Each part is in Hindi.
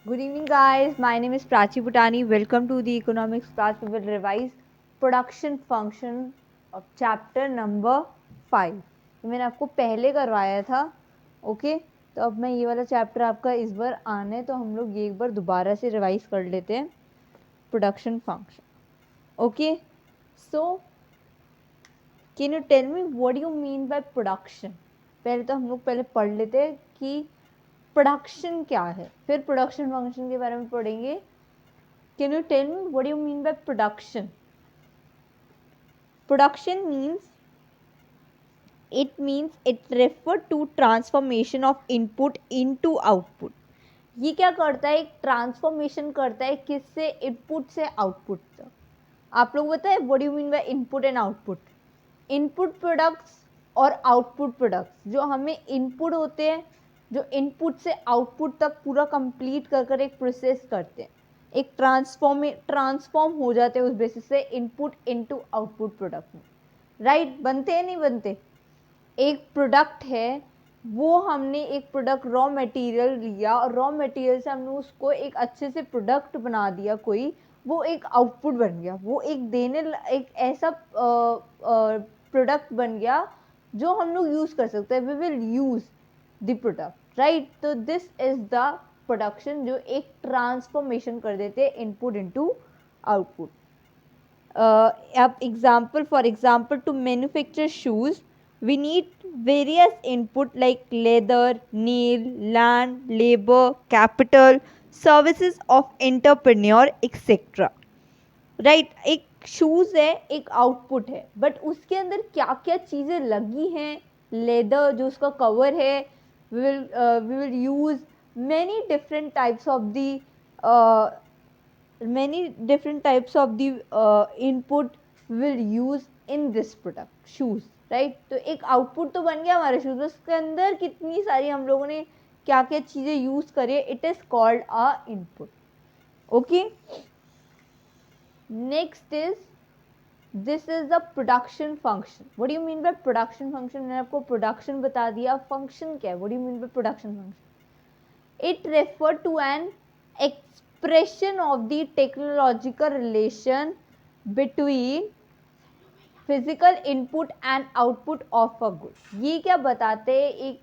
Good evening, guys. My name is Prachi Bhutani. Welcome to the economics class. We will revise production function of chapter number 5. तो मैंने आपको पहले करवाया था, ओके। तो अब मैं ये वाला चैप्टर आपका इस बार आने तो हम लोग ये एक बार दोबारा से रिवाइज कर लेते हैं production function, okay. So can you tell me what you mean by production? पहले तो हम लोग पहले पढ़ लेते हैं कि प्रोडक्शन क्या है, फिर प्रोडक्शन फंक्शन के बारे में पढ़ेंगे। Can you tell me what do you mean by production? Production means it refer to transformation of input into output. ये क्या करता है? एक ट्रांसफॉर्मेशन करता है किससे? इनपुट से आउटपुट तक। आप लोग बताए what do you mean by input and output? Input products और आउटपुट प्रोडक्ट्स जो हमें इनपुट होते हैं, जो इनपुट से आउटपुट तक पूरा कंप्लीट कर कर एक प्रोसेस करते हैं, एक ट्रांसफॉर्म हो जाते हैं उस बेसिस से इनपुट इनटू आउटपुट प्रोडक्ट में, राइट? बनते हैं नहीं बनते? एक प्रोडक्ट है, वो हमने एक प्रोडक्ट रॉ मटेरियल लिया और रॉ मटेरियल से हमने उसको एक अच्छे से प्रोडक्ट बना दिया कोई, वो एक आउटपुट बन गया, वो एक ऐसा प्रोडक्ट बन गया जो हम लोग यूज़ कर सकते हैं। We will use the product, right? तो दिस इज द प्रोडक्शन, जो एक ट्रांसफॉर्मेशन कर देते हैं इनपुट इनटू आउटपुट। अब example, for example, to manufacture shoes we need various input like leather, nail, land, labor, capital, services of entrepreneur, etc. Right? एक शूज है, एक आउटपुट है, बट उसके अंदर क्या क्या चीज़ें लगी हैं? लेदर जो उसका कवर है, we will use many different types of the input will use in this product shoes, राइट? तो एक आउटपुट तो बन गया हमारे शूज, उसके अंदर कितनी सारी हम लोगों ने क्या क्या चीज़ें यूज करी, it is called a input, okay. Next is this is the production function. What do you mean by production function? मैंने आपको प्रोडक्शन बता दिया, फंक्शन क्या है? What do you mean by production function? It refer to an expression of the technological relation between physical input and output of a good। ये क्या बताते हैं? एक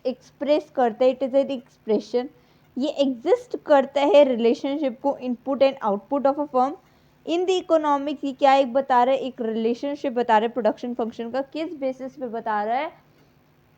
एक्सप्रेस करते हैं, इट इज एन एक्सप्रेशन, ये एग्जिस्ट करता है रिलेशनशिप को input and output of a firm in the economics. ये क्या एक बता रहा है? एक रिलेशनशिप बता रहा है प्रोडक्शन फंक्शन का। किस बेसिस पे बता रहा है?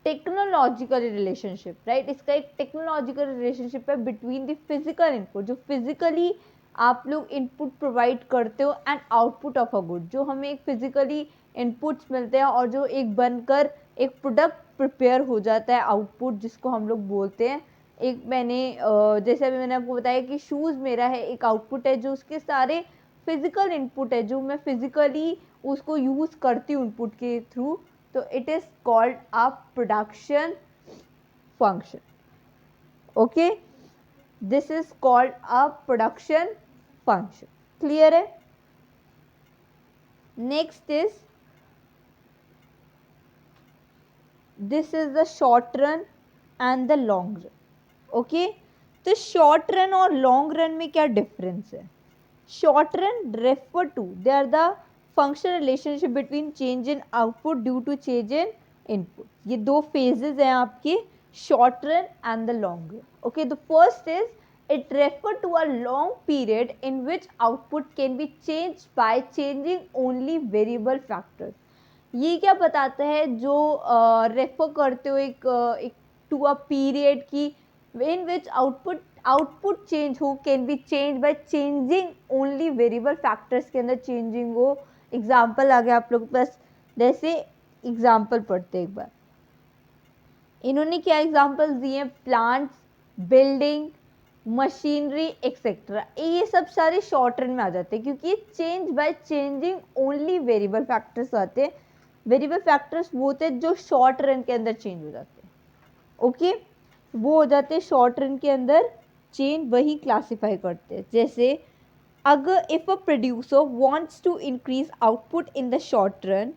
Technological relationship, right? इसका एक टेक्नोलॉजिकल रिलेशनशिप है बिटवीन द फिजिकल इनपुट, जो फिजिकली आप लोग इनपुट प्रोवाइड करते हो, and output of a good, जो हमें एक फिजिकली इनपुट्स मिलते हैं और जो एक बनकर एक प्रोडक्ट प्रिपेयर हो जाता है, आउटपुट जिसको हम लोग बोलते हैं। एक मैंने जैसे अभी मैंने आपको बताया कि शूज़ मेरा है, एक आउटपुट है, जो उसके सारे फिजिकल इनपुट है, जो मैं फिजिकली उसको यूज़ करती हूँ इनपुट के थ्रू, तो it is called a production function, okay? This is called a production function. Clear है? Next is this is the short run and the long run, okay? तो शॉर्ट रन और लॉन्ग रन में क्या डिफरेंस है? Short run refer to, they are the functional relationship between change in output due to change in input. ये दो फेजेस हैं आपके, short run and the long run, okay. The first is it refer to a long period in which output can be change by changing only variable factors. ये क्या बताता है? जो रेफर करते हो एक टू अ पीरियड की in which आउटपुट चेंज हो, can be change by changing only variable factors के अंदर चेंजिंग हो। एग्जाम्पल आ गया आप लोग के पास, जैसे एग्जाम्पल पढ़ते एक बार। इन्होंने क्या एग्जाम्पल्स दिए? Plants, building, machinery etcetera. ये सब सारे शॉर्ट रन में आ जाते हैं क्योंकि change by changing only variable factors आते हैं। वेरिएबल फैक्टर्स वो होते हैं जो शॉर्ट रन के अंदर चेंज हो जाते हैं, ओके। वो हो जाते हैं शॉर्ट रन के अंदर चेंज, वही क्लासीफाई करते हैं। जैसे अगर if a producer wants to increase output in the short run,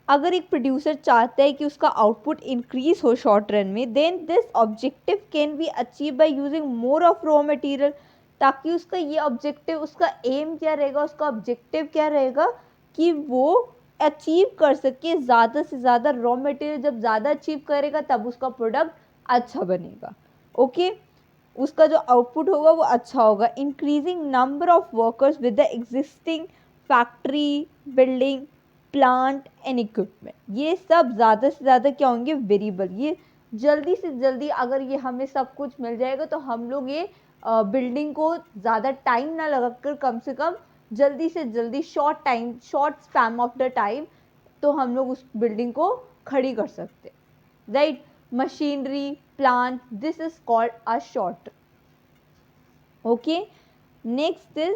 अगर एक प्रोड्यूसर चाहता है कि उसका आउटपुट इंक्रीज हो शॉर्ट रन में, then this objective can be achieve by using more of raw material, ताकि उसका ये ऑब्जेक्टिव, उसका एम क्या रहेगा, उसका ऑब्जेक्टिव क्या रहेगा कि वो अचीव कर सके ज़्यादा से ज़्यादा रॉ मटेरियल। जब ज़्यादा अचीव करेगा तब उसका प्रोडक्ट अच्छा बनेगा। ओके, उसका जो आउटपुट होगा वो अच्छा होगा। Increasing number of workers with the existing factory, building, plant and equipment, ये सब ज़्यादा से ज़्यादा क्या होंगे, वेरिएबल। ये जल्दी से जल्दी अगर ये हमें सब कुछ मिल जाएगा तो हम लोग ये बिल्डिंग को ज़्यादा टाइम ना लगाकर कम से कम जल्दी से जल्दी short span of the time तो हम लोग उस बिल्डिंग को खड़ी कर सकते, right. Machinery, plant, this is called a short. Okay, next is,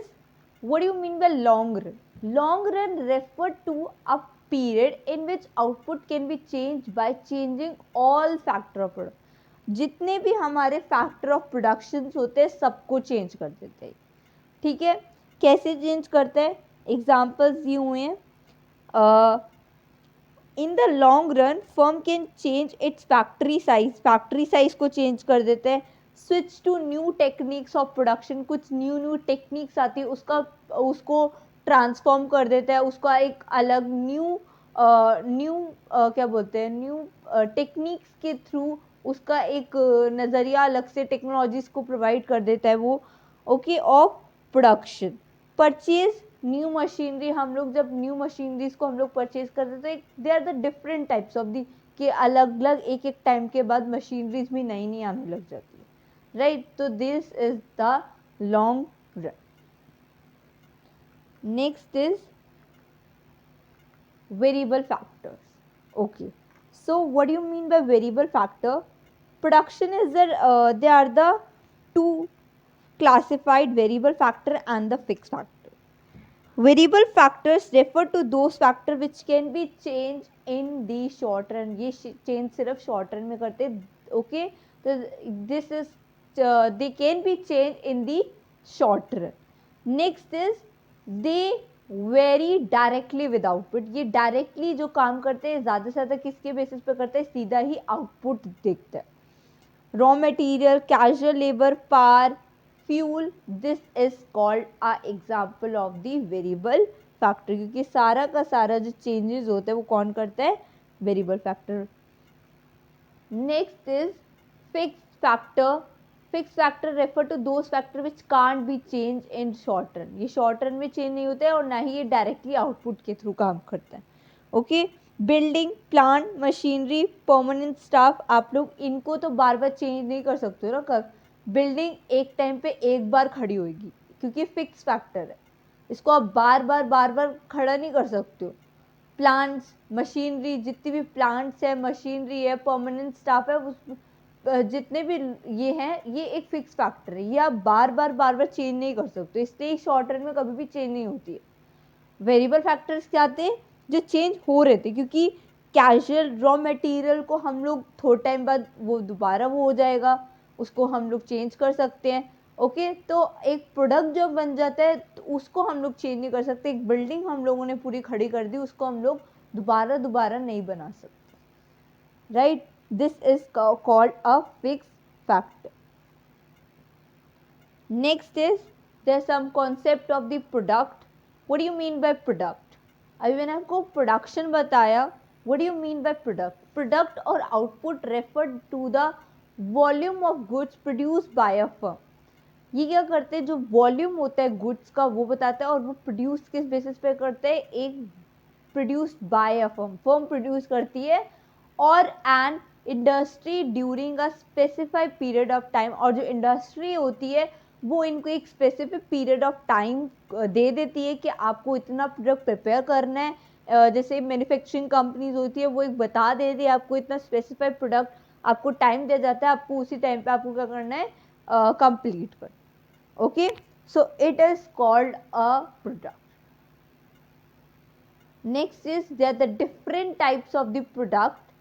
what do you mean by long run? Long run refer to a period in which output can be changed by changing all factor of production. जितने भी हमारे फैक्टर ऑफ प्रोडक्शन होते हैं सबको चेंज कर देते हैं। ठीक है, कैसे चेंज करते हैं, एग्जाम्पल्स ये हुए हैं। In the long run firm can change its factory size को चेंज कर देते हैं। Switch to new techniques of production, कुछ न्यू टेक्निक्स आती है उसको ट्रांसफॉर्म कर देता है, उसका एक अलग न्यू क्या बोलते हैं, न्यू टेक्निक्स के थ्रू उसका एक नज़रिया अलग से टेक्नोलॉजीज को प्रोवाइड कर देता है वो। Okay, of production. Purchase new machinery, हम लोग जब न्यू मशीनरीज को हम लोग परचेज करते हैं तो they are the different types of the, कि अलग अलग एक एक टाइम के बाद मशीनरीज भी नई नई आने लग जाती है, राइट। तो this is the long run. Next is variable factors. Okay, so what do you mean by variable factor? Production is they are the two classified variable factor and the fixed factor. Variable factors refer to those factor which can be changed in the short run. ये चेंज सिर्फ शॉर्ट रन में करते हैं। ओके, तो this is they can be change in the short run. Next is they very directly with output, ये डायरेक्टली जो काम करते हैं ज़्यादा से ज़्यादा किसके बेसिस पे करते हैं, सीधा ही आउटपुट देखते हैं। Raw material, casual labour, power, fuel, this is called a example of the variable factor, क्योंकि सारा का सारा जो चेंजेस होते हैं वो कौन करता है, variable factor. Next is fixed factor. Fixed factor refer to those factor which can't be change in short run, ये शॉर्ट रन में चेंज नहीं होते हैं और ना ही ये डायरेक्टली आउटपुट के थ्रू काम करता है। Okay, building, plant, machinery, permanent staff, आप लोग इनको तो बार बार चेंज नहीं कर सकते हो ना। कब बिल्डिंग एक टाइम पे एक बार खड़ी होगी क्योंकि फिक्स फैक्टर है, इसको आप बार बार खड़ा नहीं कर सकते हो। प्लांट्स, मशीनरी, जितनी भी प्लांट्स है, मशीनरी है, परमानेंट स्टाफ है, उस जितने भी ये हैं ये एक फिक्स फैक्टर है, ये आप बार बार चेंज नहीं कर सकते, इसलिए शॉर्ट रन में कभी भी चेंज नहीं होती है। वेरिएबल फैक्टर्स क्या आते हैं, जो चेंज हो रहे थे, क्योंकि कैजुअल रॉ मटेरियल को हम लोग थोड़े टाइम बाद वो दोबारा वो हो जाएगा, उसको हम लोग चेंज कर सकते हैं। ओके, तो एक प्रोडक्ट जो बन जाता है तो उसको हम लोग चेंज नहीं कर सकते। एक बिल्डिंग हम लोगों ने पूरी खड़ी कर दी, उसको हम लोग दोबारा नहीं बना सकते, right. This is called a fix factor. Next is there some concept of the product. What do you mean by product? अभी मैंने आपको प्रोडक्शन बताया। What do you mean by product? Product और output refer to the volume of goods produce by a firm. ये क्या करते हैं, जो वॉल्यूम होता है गुड्स का वो बताता है, और वो प्रोड्यूस किस बेसिस पे करते हैं, एक produced by a firm, firm produce करती है, और an industry during a specified period of time, और जो इंडस्ट्री होती है वो इनको एक स्पेसिफिक पीरियड ऑफ टाइम दे देती है कि आपको इतना प्रोडक्ट प्रिपेयर करना है। जैसे मैन्युफैक्चरिंग कंपनीज होती है वो एक बता देती है आपको इतना स्पेसिफाइड प्रोडक्ट, आपको टाइम दिया जाता है, आपको उसी टाइम पे आपको क्या करना है, कंप्लीट कर। Okay, so it is called a product. Next is there are the different types of the product: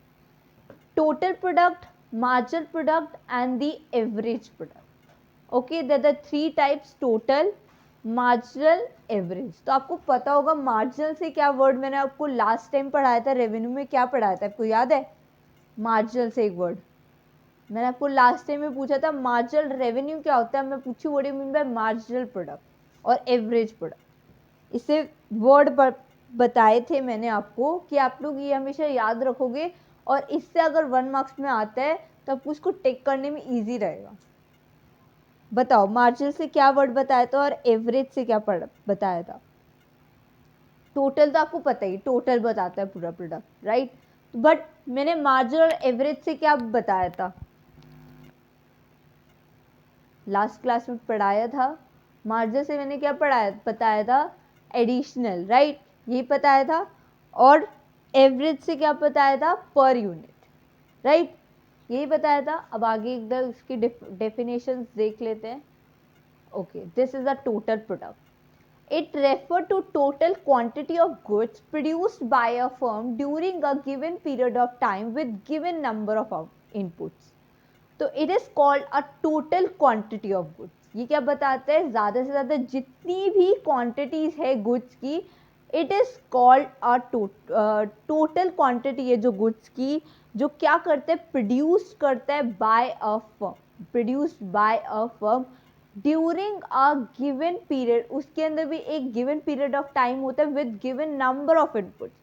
total product, marginal product and the average product. Okay, there are the three types: total, marginal average. तो आपको पता होगा मार्जिनल से क्या वर्ड मैंने आपको लास्ट टाइम पढ़ाया था, रेवेन्यू में क्या पढ़ाया था, आपको याद है? मार्जिनल से एक वर्ड मैंने आपको लास्ट टाइम में पूछा था, मार्जिनल रेवेन्यू क्या होता है, मैं पूछी what do you mean bye marginal product और एवरेज प्रोडक्ट। इसे वर्ड बताए थे मैंने आपको कि आप लोग ये हमेशा याद रखोगे और इससे अगर 1 मार्क्स में आता है तो आपको इसको टेक करने में ईजी रहेगा। बताओ मार्जिनल से क्या वर्ड बताया था और एवरेज से क्या बताया था? टोटल तो आपको पता ही, टोटल बताता है पूरा प्रोडक्ट, राइट? बट मैंने मार्जिनल और एवरेज से क्या बताया था? लास्ट क्लास में पढ़ाया था। मार्जिन से मैंने क्या पढ़ाया बताया था? Additional, right? यही बताया था। और एवरेज से क्या बताया था? Per unit, right? यही बताया था। अब आगे एकदम इसकी डेफिनेशंस देख लेते हैं। Okay, this is a total product. It refers to total quantity of goods produced by a firm during a given period of time with given number of inputs. तो it is called a total quantity of goods. ये क्या बताता है? ज़्यादा से ज़्यादा जितनी भी क्वांटिटीज है गुड्स की, it is called a total quantity है जो गुड्स की, जो क्या करते हैं? प्रोड्यूस करता है by a firm, produced by a firm during a given period. उसके अंदर भी एक गिवन पीरियड ऑफ टाइम होता है with given number of inputs.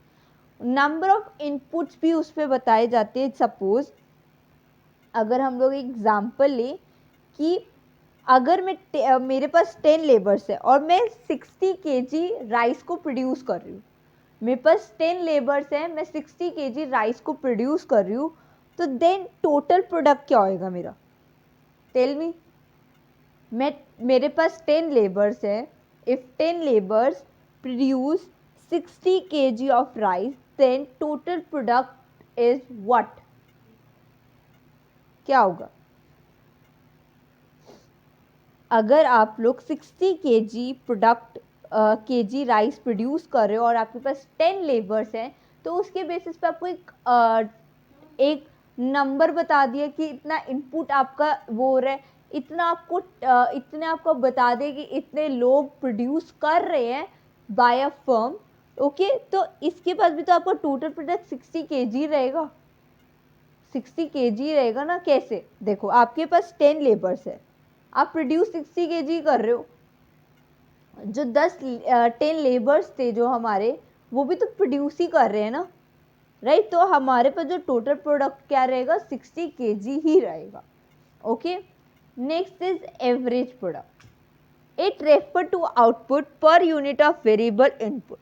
Number of inputs भी उस पर बताए जाते हैं। सपोज अगर हम लोग एग्जाम्पल लें कि अगर मेरे पास 10 लेबर्स है और मैं 60 केजी राइस को प्रोड्यूस कर रही हूँ, मेरे पास 10 लेबर्स हैं, मैं 60 केजी राइस को प्रोड्यूस कर रही हूँ, तो देन टोटल प्रोडक्ट क्या होएगा मेरा? Tell me. मेरे पास 10 लेबर्स हैं, if 10 labours produce 60 KG of rice, then total product is what? क्या होगा? अगर आप लोग 60 केजी केजी राइस प्रोड्यूस कर रहे हो और आपके पास 10 लेबर्स हैं, तो उसके बेसिस पे आपको एक नंबर बता दिया कि इतना इनपुट आपका वो हो रहा है, इतने आपको बता दे कि इतने लोग प्रोड्यूस कर रहे हैं बाय अ फर्म। ओके, तो इसके पास भी तो आपका टोटल प्रोडक्ट 60 केजी रहेगा, 60 केजी रहेगा ना। कैसे? देखो आपके पास 10 लेबर्स है, आप प्रोड्यूस 60 केजी कर रहे हो, जो 10 लेबर्स थे जो हमारे, वो भी तो प्रोड्यूस ही कर रहे हैं ना, राइट? तो हमारे पास जो टोटल प्रोडक्ट क्या रहेगा? 60 केजी ही रहेगा। Okay, next is average product. It refer to output per unit of variable input.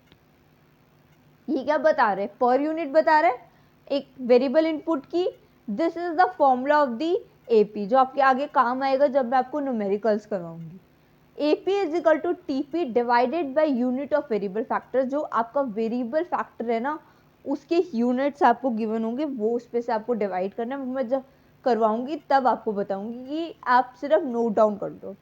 ये क्या बता रहे? पर यूनिट बता रहे एक वेरिएबल इनपुट की। This is the formula of the AP, जो आपके आगे काम आएगा जब मैं आपको न्यूमेरिकल्स करवाऊंगी। AP is equal to TP divided by unit of variable factor. जो आपका वेरिएबल फैक्टर है ना, उसके यूनिट्स आपको गिवन होंगे, वो उस पे से आपको डिवाइड करना है। मैं जब करवाऊंगी तब आपको बताऊंगी कि आप सिर्फ नोट डाउन कर दो।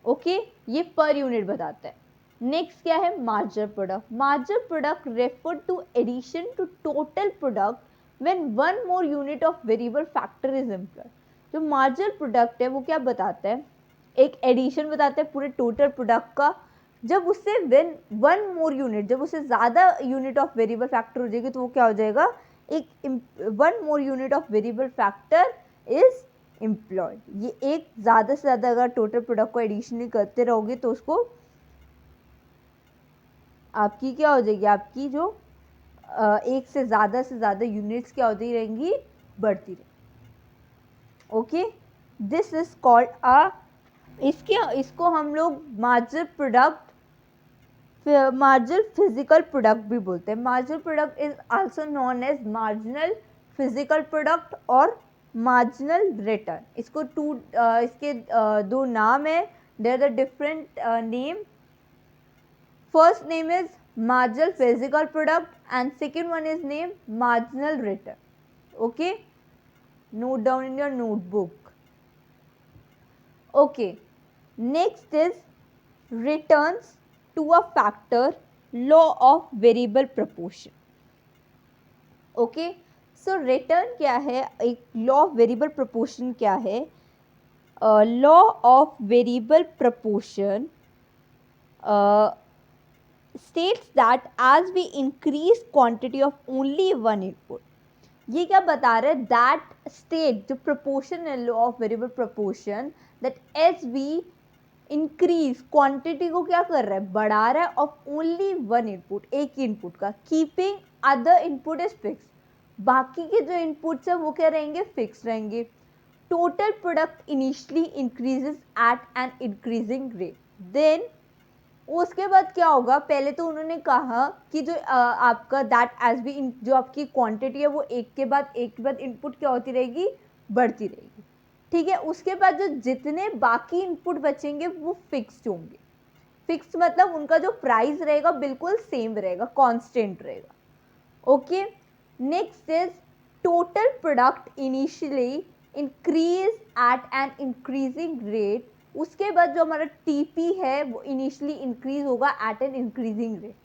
ओके, ये पर यूनिट बताता है। नेक्स्ट क्या है? Marginal product. Marginal product refer to addition to total product when one more unit of variable factor is employed. जो मार्जिनल प्रोडक्ट है वो क्या बताता है? एक एडिशन बताता है पूरे टोटल प्रोडक्ट का, जब उससे वन मोर यूनिट, जब उससे ज़्यादा यूनिट ऑफ वेरिएबल फैक्टर हो जाएगी तो वो क्या हो जाएगा? एक one more unit of variable factor is employed. ये एक ज़्यादा से ज़्यादा अगर टोटल प्रोडक्ट को एडिशनली करते रहोगे तो उसको आपकी क्या हो जाएगी? आपकी जो एक से ज़्यादा यूनिट्स क्या होती रहेंगी? बढ़ती रहेंगी. Okay, this is called a इसको हम लोग marginal product, marginal physical product भी बोलते हैं. Marginal product is also known as marginal physical product और मार्जिनल रिटर्न. इसके दो नाम है. There are different name. First name is marginal physical product and second one is named marginal return. Okay, note down in your notebook. Okay, next is returns to a factor, law of variable proportion. Okay, so return क्या है? एक law of variable proportion क्या है? law of variable proportion states that as we increase quantity of only one input, ये क्या बता रहे हैं, that state जो proportion है law of variable proportion, that as we increase quantity को क्या कर रहा है, बढ़ा रहा है, of only one input, एक input का, keeping other input is fixed, बाकी के जो inputs है वो क्या रहेंगे, fixed रहेंगे. Total product initially increases at an increasing rate. Then उसके बाद क्या होगा, पहले तो उन्होंने कहा कि जो आपका दैट एज बी जो आपकी क्वांटिटी है वो एक के बाद इनपुट क्या होती रहेगी, बढ़ती रहेगी. ठीक है, उसके बाद जो जितने बाकी इनपुट बचेंगे वो फिक्स्ड होंगे. फिक्स्ड मतलब उनका जो प्राइस रहेगा बिल्कुल सेम रहेगा, कांस्टेंट रहेगा. Okay, next is total product initially increase at an increasing rate. उसके बाद जो हमारा टीपी है वो इनिशियली इंक्रीज होगा at an increasing rate.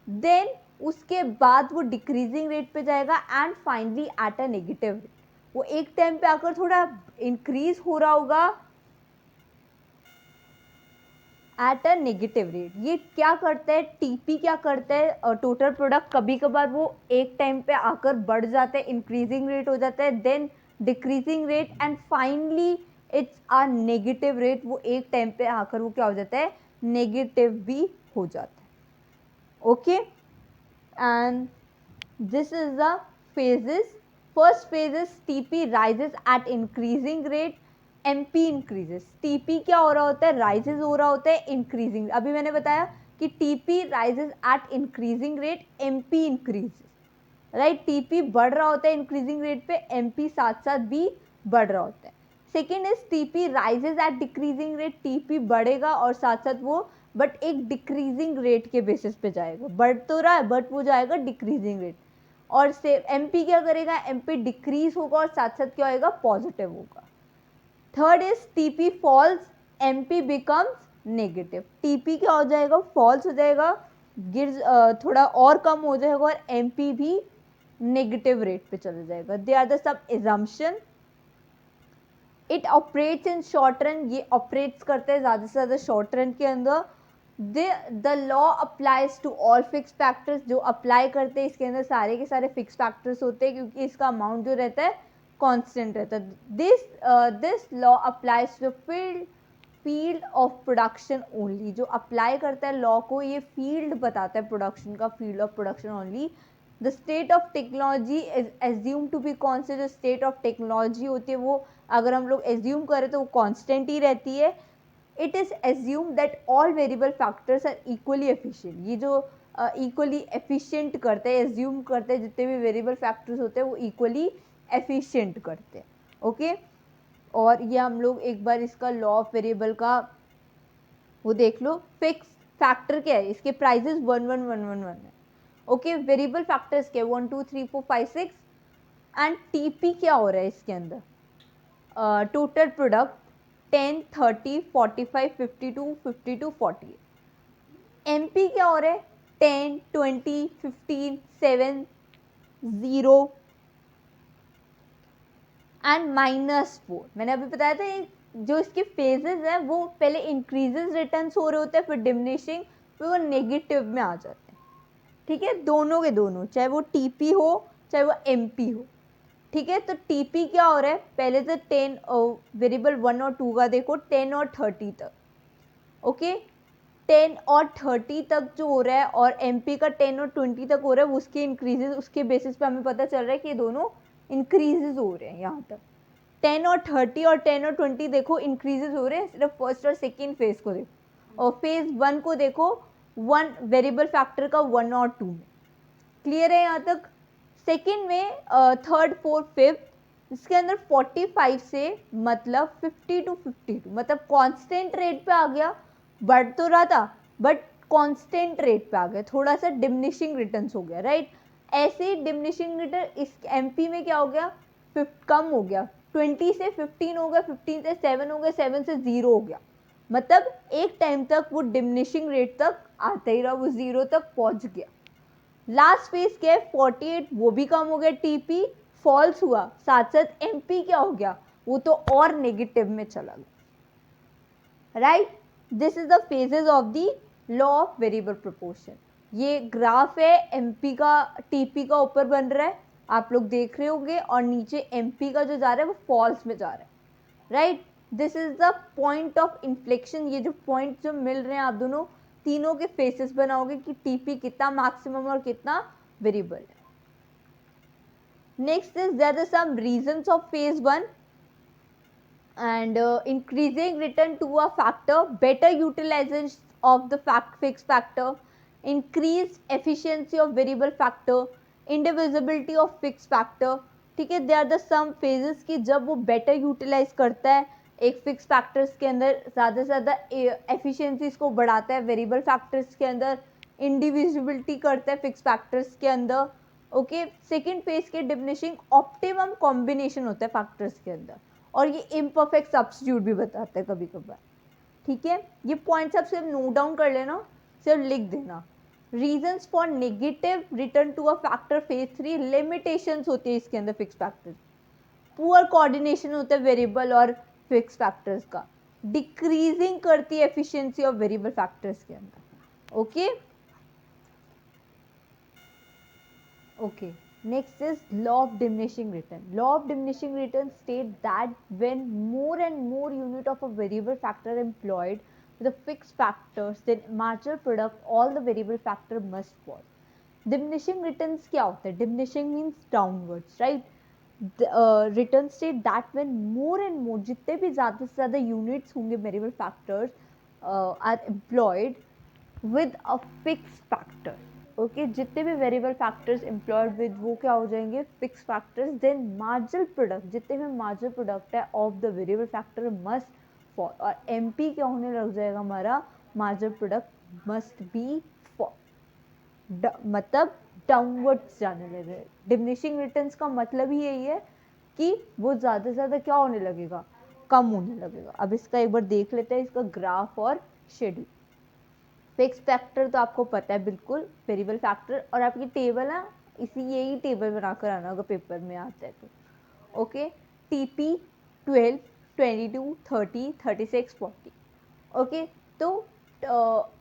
Then उसके बाद वो डिक्रीजिंग रेट पे जाएगा and finally at a negative rate. वो एक टाइम पे आकर थोड़ा इंक्रीज हो रहा होगा एट अ नेगेटिव रेट. ये क्या करता है, टीपी क्या करता है, टोटल प्रोडक्ट कभी कभार वो एक टाइम पे आकर बढ़ जाता है, इंक्रीजिंग रेट हो जाता है, then decreasing rate and finally it's a negative rate. वो एक टाइम पे आकर वो क्या हो जाता है, नेगेटिव भी हो जाता है. Okay, and this is the phases. First phase is TP rises at increasing rate, MP increases. TP क्या हो रहा होता है, rises हो रहा होता है increasing. अभी मैंने बताया कि TP rises at increasing rate, MP increases. Right, TP बढ़ रहा होता है इंक्रीजिंग रेट पे, MP साथ साथ भी बढ़ रहा होता है. Second is TP rises eight decreasing rate. TP बढ़ेगा और साथ साथ वो बट एक डिक्रीजिंग रेट के बेसिस पे जाएगा, बढ़ तो रहा है बट वो जाएगा डिक्रीजिंग रेट. और से MP क्या करेगा, MP डिक्रीज होगा और साथ साथ क्या होगा, पॉजिटिव होगा. Third is TP falls, MP becomes negative. TP क्या हो जाएगा, फॉल्स हो जाएगा, गिर थोड़ा और कम हो जाएगा और MP भी नेगेटिव रेट पे चला जाएगा. They are the sub assumption. It operates in short run. ये ऑपरेट्स करते हैं ज़्यादा से ज़्यादा शॉर्ट रन के अंदर. The law applies to all fix factors. जो अप्लाई करते हैं इसके अंदर सारे के सारे फिक्स फैक्टर्स होते हैं क्योंकि इसका अमाउंट जो रहता है कांस्टेंट रहता है. This law applies to field of production only. जो अप्लाई करता है लॉ को, ये फील्ड बताता है प्रोडक्शन का, field of production only. The state of technology is assume to be constant. जो स्टेट ऑफ टेक्नोलॉजी होती है वो अगर हम लोग एज्यूम करें तो वो कॉन्स्टेंट ही रहती है. It is assume that all variable factors are equally efficient. ये जो इक्वली एफिशिएंट करते हैं, एज्यूम करते हैं जितने भी वेरिएबल फैक्टर्स होते हैं वो इक्वली एफिशिएंट करते हैं. ओके, और ये हम लोग एक बार इसका लॉ ऑफ वेरिएबल का वो देख लो. फिक्स फैक्टर क्या है, इसके प्राइजेस 1 1 1 1 1 है. ओके, वेरिएबल फैक्टर्स क्या है, 1 2 3 4 5 6. एंड TP क्या हो रहा है इसके अंदर, टोटल प्रोडक्ट 10 30 45 52 52 48. MP क्या हो रहा है, 10 20 15 7 0 एंड -4. मैंने अभी बताया था जो इसके फेजेस हैं वो पहले इंक्रीजेस रिटर्न्स हो रहे होते हैं, फिर डिमिनिशिंग, फिर वो नेगेटिव में आ जाते हैं. ठीक है, दोनों के दोनों, चाहे वो TP हो चाहे वो MP हो. ठीक है, तो TP क्या हो रहा है, पहले तो 10 वेरिएबल 1 और 2 का देखो, 10 और 30 तक. ओके, 10 और 30 तक जो हो रहा है और MP का 10 और 20 तक हो रहा है, उसके इंक्रीजेस, उसके बेसिस पे हमें पता चल रहा है कि ये दोनों इंक्रीजेस हो रहे हैं. यहाँ तक 10 और 30 और 10 और 20 देखो इंक्रीजेस हो रहे हैं, सिर्फ फर्स्ट और सेकेंड फेज को देखो, और फेज 1 को देखो, 1 वेरिएबल फैक्टर का 1 और 2 में. क्लियर है यहाँ तक. सेकेंड में थर्ड फोर्थ फिफ्थ, इसके अंदर 45 से मतलब 50 टू 52, मतलब कांस्टेंट रेट पे आ गया, बढ़ तो रहा था बट कांस्टेंट रेट पे आ गया, थोड़ा सा डिमिनिशिंग रिटर्न्स हो गया. राइट, ऐसे ही डिमिनिशिंग रिटर्न इस MP में क्या हो गया, कम हो गया, 20 से 15 हो गया, 15 से 7 हो गया, 7 से 0 हो गया. मतलब एक टाइम तक वो डिमिनिशिंग रेट तक आता ही रहा, वो 0 तक पहुंच गया. लास्ट फेज क्या है, 48, वो भी कम हो गया, TP फॉल्स हुआ, साथ साथ MP क्या हो गया, वो तो और नेगेटिव में चला गया. Right, this is the phases of the law of variable proportion, ये ग्राफ है एमपी का टीपी का ऊपर बन रहा है, आप लोग देख रहे होंगे, और नीचे एमपी का जो जा रहा है वो फॉल्स में जा रहा है, right. This is the point of inflection, ये जो पॉइंट जो मिल रहे हैं आप दोनों तीनों के फेसेस बनाओगे कि टीपी कितना मैक्सिमम और कितना वेरिएबल है। Next is there are some reasons of phase one and increasing return to a factor, better utilization of the fixed factor, increased efficiency of variable factor, indivisibility of fixed factor. ठीक है, they are the some phases की जब वो बेटर यूटिलाइज करता है एक फिक्स फैक्टर्स के अंदर, ज़्यादा से ज़्यादा एफिशिएंसीज को बढ़ाता है वेरिएबल फैक्टर्स के अंदर, इंडिविजिबिलिटी करता है फिक्स फैक्टर्स के अंदर। ओके, सेकेंड फेज के डिमिनिशिंग ऑप्टिमम कॉम्बिनेशन होता है फैक्टर्स के अंदर, और ये इम्परफेक्ट सब्स्टिट्यूट भी बताते हैं कभी कभार। ठीक है, ये पॉइंट्स आप सिर्फ नोट डाउन कर लेना, सिर्फ लिख देना। Reasons for negative return to a factor phase three, limitations होती है इसके अंदर फिक्स फैक्टर्स, पुअर कोऑर्डिनेशन होता है वेरिएबल और फिक्स फैक्टर्स का, डिक्रीजिंग करती है एफिशिएंसी ऑफ वेरिएबल फैक्टर्स के अंदर। Okay okay, next is law of diminishing return. Law of diminishing return states that when more and more unit of a variable factor employed with a fixed factors, then marginal product all the variable factor must fall. Diminishing returns क्या होता है? Diminishing means downwards, right? The return state that when more and more जितने भी ज़्यादा से ज़्यादा units होंगे variable factors are employed with a fixed factor. Okay, जितने भी वेरिएबल फैक्टर्स एम्प्लॉयड विद वो क्या हो जाएंगे? Fix factors. Then marginal product, जितने भी मार्जिनल प्रोडक्ट है of the variable factor must fall, और एमपी क्या होने लग जाएगा हमारा? Marginal product must be fall, मतलब डाउनवर्ड्स जाने लगे। डिमिनिशिंग रिटर्न्स का मतलब ही यही है कि वो ज़्यादा से ज़्यादा क्या होने लगेगा? कम होने लगेगा। अब इसका एक बार देख लेते हैं इसका ग्राफ और शेड्यूल। फिक्स फैक्टर तो आपको पता है बिल्कुल, वेरिएबल फैक्टर, और आपकी टेबल है इसी यही टेबल बनाकर आना अगर पेपर में आता है तो। Okay, TP 12, 22, 30, 36, 40। ओके, तो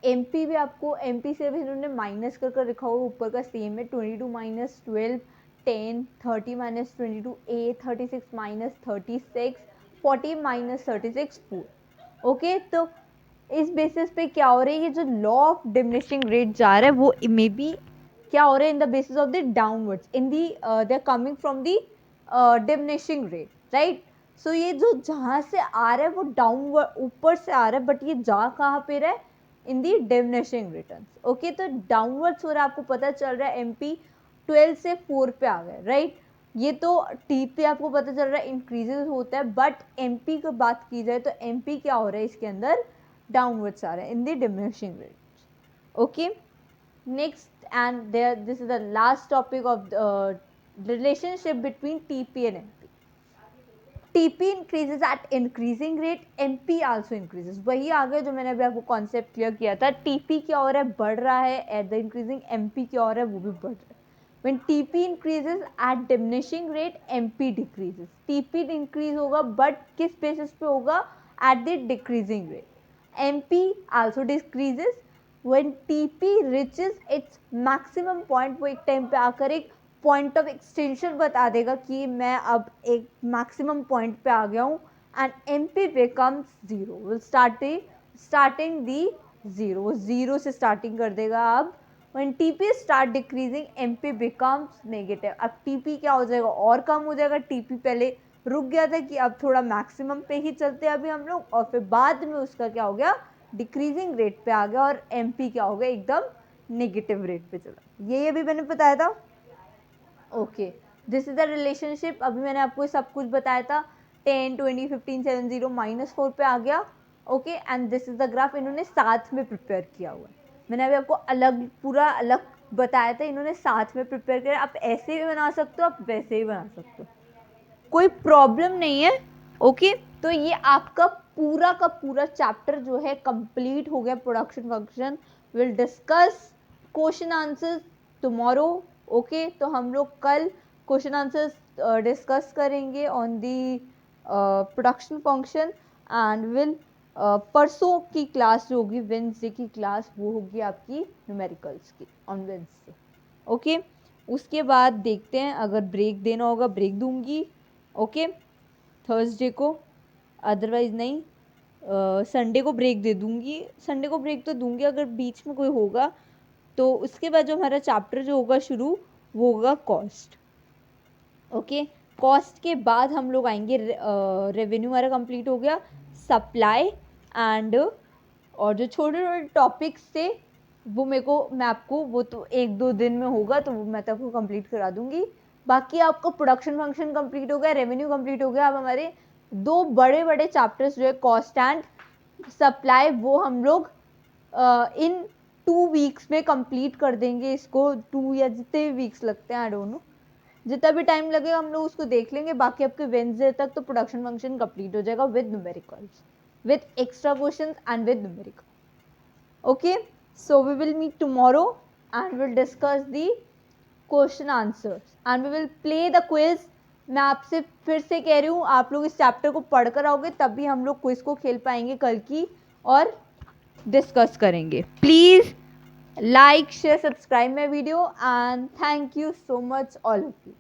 एमपी भी आपको एमपी से भी इन्होंने माइनस कर कर रखा हुआ, ऊपर का सेम है, 22 minus 12 10, 30 minus 22 8, 36 minus 36 40 minus 36 4। Okay, तो इस बेसिस पे क्या हो रहा है, ये जो लॉ ऑफ डिमिनिशिंग रेट जा रहा है वो मे बी क्या हो रहा है in the basis of the downwards in the they are coming from the diminishing rate, right. So ये जो जहाँ से आ रहा है वो डाउनवर्ड ऊपर से आ रहा है, बट ये जा कहाँ पे रहा है? इन दी डिमिनिशिंग रिटर्न्स। ओके, तो डाउनवर्ड्स हो रहा है, आपको पता चल रहा है एमपी 12 से 4 पे आ गया, राइट। ये तो टी पे आपको पता चल रहा है इंक्रीजेज होता है, बट एमपी की बात की जाए तो एमपी क्या हो रहा है इसके अंदर? downwards are in the diminishing range. Okay, next, and there this is the last topic of the relationship between TP and MP. TP increases at increasing rate, MP also increases. वही आगे जो मैंने अभी आपको कॉन्सेप्ट क्लियर किया था, TP क्या हो रहा है? बढ़ रहा है at the increasing, MP क्या हो रहा है? वो भी बढ़ रहा है। When TP increases at diminishing rate, MP decreases. TP increase होगा but किस basis पे होगा? At the decreasing rate. MP also decreases when TP reaches its maximum point. वो एक टाइम पे आकर एक पॉइंट ऑफ एक्सटेंशन बता देगा कि मैं अब एक मैक्सिमम पॉइंट पे आ गया हूँ, and MP becomes zero. will starting the zero. वो जीरो से स्टार्टिंग कर देगा। अब when TP start decreasing, MP becomes negative. अब TP क्या हो जाएगा? और कम हो जाएगा। TP पहले रुक गया था कि अब थोड़ा मैक्सिमम पे ही चलते हैं अभी हम लोग, और फिर बाद में उसका क्या हो गया? डिक्रीजिंग रेट पे आ गया, और MP क्या हो गया? एकदम नेगेटिव रेट पे चला। ये अभी मैंने बताया था। Okay, this is the relationship. अभी मैंने आपको सब कुछ बताया था। 10, 20, 15, 7, 0, -4 पे आ गया। Okay, and this is the graph इन्होंने साथ में प्रिपेयर किया हुआ है। मैंने अभी आपको अलग पूरा अलग बताया था, इन्होंने साथ में प्रिपेयर किया। आप ऐसे भी बना सकते हो, आप वैसे भी बना सकते हो, कोई प्रॉब्लम नहीं है। ओके, तो ये आपका पूरा का पूरा चैप्टर जो है कंप्लीट हो गया, production function. Will discuss question answers tomorrow. Okay, तो हम लोग कल क्वेश्चन आंसर्स डिस्कस करेंगे on the production function, and will परसों की क्लास जो होगी वेंसडे की क्लास वो होगी आपकी न्यूमेरिकल्स की ऑन वेंसडे। ओके, उसके बाद देखते हैं, अगर ब्रेक देना होगा ब्रेक दूंगी ओके थर्सडे को, अदरवाइज नहीं संडे को ब्रेक दे दूंगी। संडे को ब्रेक तो दूंगी, अगर बीच में कोई होगा तो उसके बाद जो हमारा चैप्टर जो होगा शुरू वो होगा कॉस्ट। ओके, कॉस्ट के बाद हम लोग आएंगे रेवेन्यू हमारा कंप्लीट हो गया, सप्लाई एंड और जो छोटे छोटे टॉपिक्स थे वो मैं आपको वो तो 1-2 दिन में होगा तो वो मैं आपको कंप्लीट करा दूंगी। बाकी आपको प्रोडक्शन फंक्शन कंप्लीट हो गया, रेवेन्यू कंप्लीट हो गया। अब हमारे 2 बड़े बड़े चैप्टर्स जो है कॉस्ट एंड सप्लाई वो हम लोग इन 2 वीक्स में कंप्लीट कर देंगे इसको, 2 या जितने वीक्स लगते हैं आई डोंट नो, जितना भी टाइम लगेगा हम लोग उसको देख लेंगे। बाकी आपके वेंसडे तक तो प्रोडक्शन फंक्शन कंप्लीट हो जाएगा with numericals, with extra questions and with numerical. Okay, so we will meet tomorrow and we'll discuss the question answers and we will play the quiz. मैं आपसे फिर से कह रही हूँ, आप लोग इस चैप्टर को पढ़ कर आओगे तभी हम लोग क्विज को खेल पाएंगे कल की और डिस्कस करेंगे। Please like share subscribe my video and thank you so much all of you.